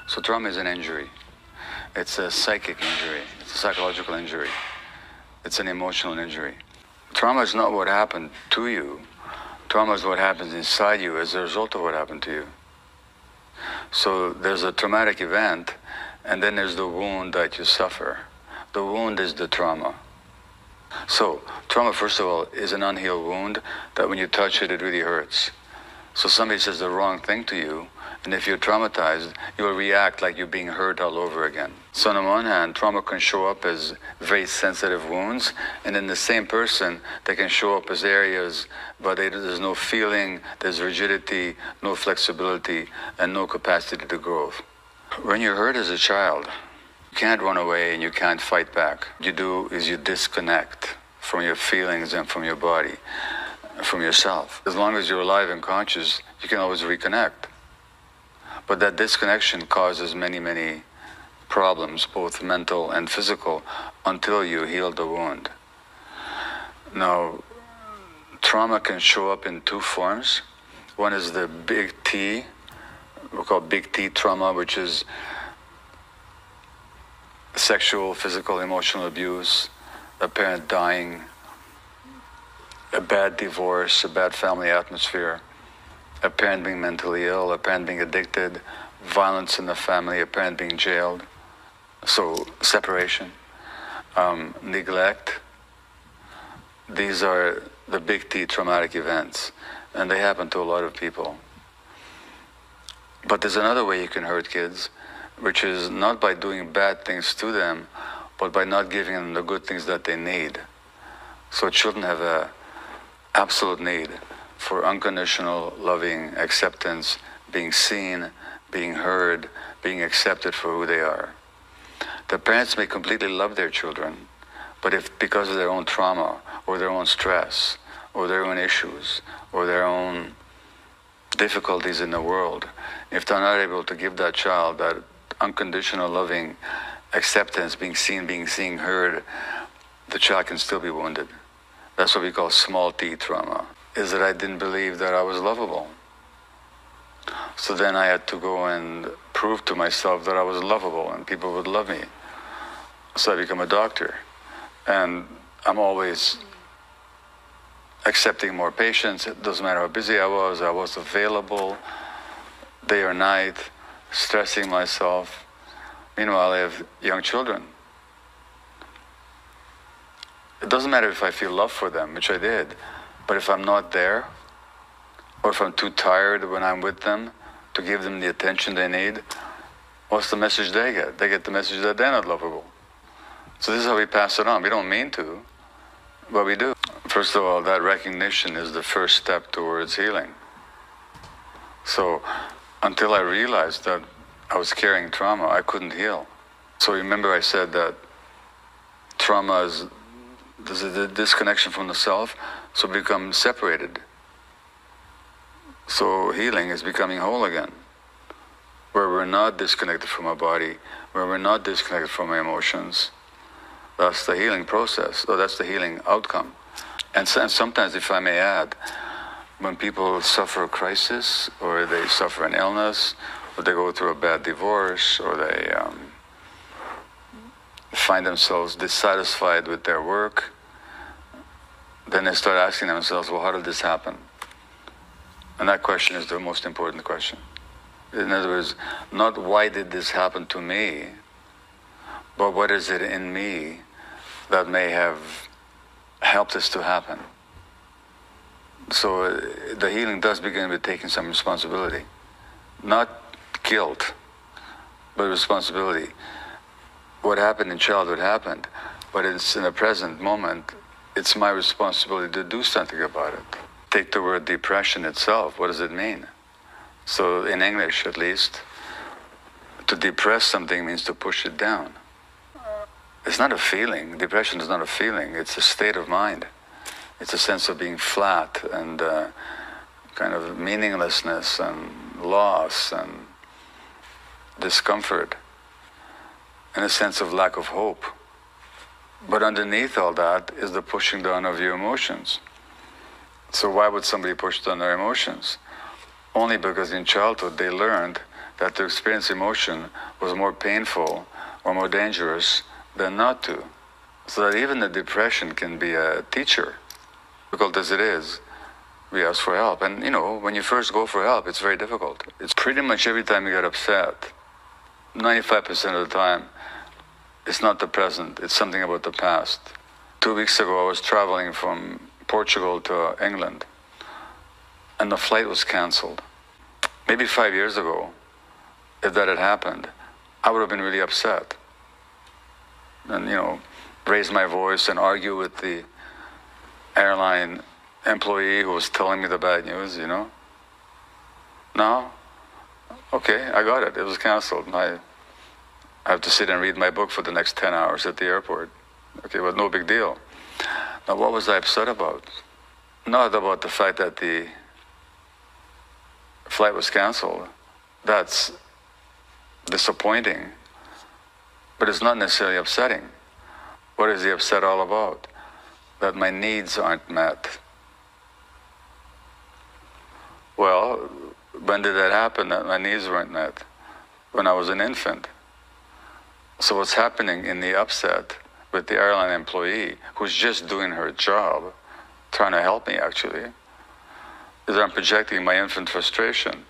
So trauma is an injury. It's a psychic injury. It's a psychological injury. It's an emotional injury. Trauma is not what happened to you. Trauma is what happens inside you as a result of what happened to you. So there's a traumatic event, and then there's the wound that you suffer. The wound is the trauma. So trauma, first of all, is an unhealed wound that when you touch it, it really hurts. So somebody says the wrong thing to you, and if you're traumatized, you will react like you're being hurt all over again. So on the one hand, trauma can show up as very sensitive wounds, and in the same person, they can show up as areas, but there's no feeling, there's rigidity, no flexibility, and no capacity to grow. When you're hurt as a child, you can't run away and you can't fight back. What you do is you disconnect from your feelings and from your body, from yourself. As long as you're alive and conscious, you can always reconnect. But that disconnection causes many, many problems, both mental and physical, until you heal the wound. Now, trauma can show up in two forms. One is the big T, we call big T trauma, which is sexual, physical, emotional abuse, a parent dying, a bad divorce, a bad family atmosphere, a parent being mentally ill, a parent being addicted, violence in the family, a parent being jailed, so separation, neglect. These are the big T traumatic events, and they happen to a lot of people. But there's another way you can hurt kids, which is not by doing bad things to them, but by not giving them the good things that they need. So children have an absolute need for unconditional, loving acceptance, being seen, being heard, being accepted for who they are. The parents may completely love their children, but if because of their own trauma, or their own stress, or their own issues, or their own difficulties in the world, if they're not able to give that child that unconditional, loving acceptance, being seen, heard, the child can still be wounded. That's what we call small T trauma. Is that I didn't believe that I was lovable. So then I had to go and prove to myself that I was lovable and people would love me. So I become a doctor. And I'm always accepting more patients. It doesn't matter how busy I was available day or night, stressing myself. Meanwhile, I have young children. It doesn't matter if I feel love for them, which I did. But if I'm not there, or if I'm too tired when I'm with them to give them the attention they need, what's the message they get? They get the message that they're not lovable. So this is how we pass it on. We don't mean to, but we do. First of all, that recognition is the first step towards healing. So until I realized that I was carrying trauma, I couldn't heal. So remember I said that trauma is there's a disconnection from the self, so we become separated. So healing is becoming whole again, where we're not disconnected from our body, where we're not disconnected from our emotions. That's the healing process, or that's the healing outcome. And sometimes, if I may add, when people suffer a crisis, or they suffer an illness, or they go through a bad divorce, or they find themselves dissatisfied with their work, then they start asking themselves, well, how did this happen? And that question is the most important question. In other words, not why did this happen to me, but what is it in me that may have helped this to happen? So the healing does begin with taking some responsibility. Not guilt, but responsibility. What happened in childhood happened, but it's in the present moment, it's my responsibility to do something about it. Take the word depression itself, what does it mean? So in English at least, to depress something means to push it down. It's not a feeling. Depression is not a feeling, it's a state of mind. It's a sense of being flat and kind of meaninglessness and loss and discomfort, and a sense of lack of hope. But underneath all that is the pushing down of your emotions. So why would somebody push down their emotions? Only because in childhood they learned that to experience emotion was more painful or more dangerous than not to. So that even the depression can be a teacher. Difficult as it is, we ask for help. And you know, when you first go for help, it's very difficult. It's pretty much every time you get upset, 95% of the time, it's not the present, it's something about the past. 2 weeks ago, I was traveling from Portugal to England, and the flight was canceled. Maybe 5 years ago, if that had happened, I would have been really upset. And, you know, raise my voice and argue with the airline employee who was telling me the bad news, you know. Now, okay, I got it. It was canceled. I have to sit and read my book for the next 10 hours at the airport. Okay, but no big deal. Now, what was I upset about? Not about the fact that the flight was canceled. That's disappointing, but it's not necessarily upsetting. What is the upset all about? That my needs aren't met. Well, when did that happen, that my needs weren't met? When I was an infant. So what's happening in the upset with the airline employee, who's just doing her job, trying to help me actually, is I'm projecting my infant frustration.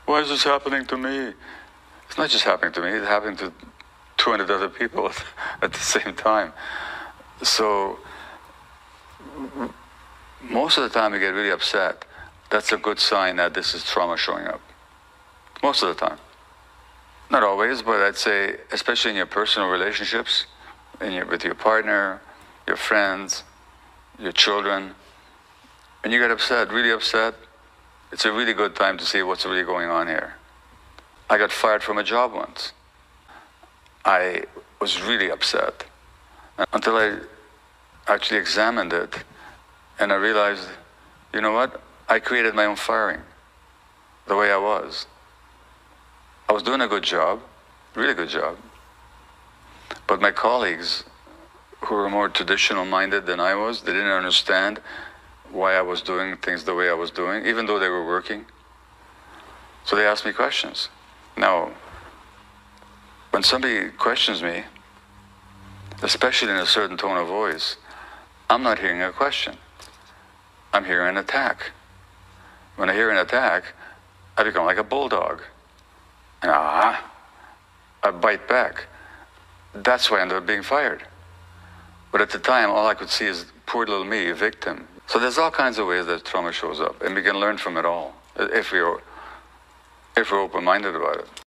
Why is this happening to me? It's not just happening to me, it's happening to 200 other people at the same time. So most of the time we get really upset. That's a good sign that this is trauma showing up. Most of the time. Not always, but I'd say, especially in your personal relationships, with your partner, your friends, your children, when you get upset, really upset, it's a really good time to see what's really going on here. I got fired from a job once. I was really upset until I actually examined it, and I realized, you know what? I created my own firing, the way I was. I was doing a good job, really good job. But my colleagues, who were more traditional-minded than I was, they didn't understand why I was doing things the way I was doing, even though they were working. So they asked me questions. Now, when somebody questions me, especially in a certain tone of voice, I'm not hearing a question. I'm hearing an attack. When I hear an attack, I become like a bulldog. And I bite back. That's why I ended up being fired. But at the time, all I could see is poor little me, a victim. So there's all kinds of ways that trauma shows up, and we can learn from it all if we're open-minded about it.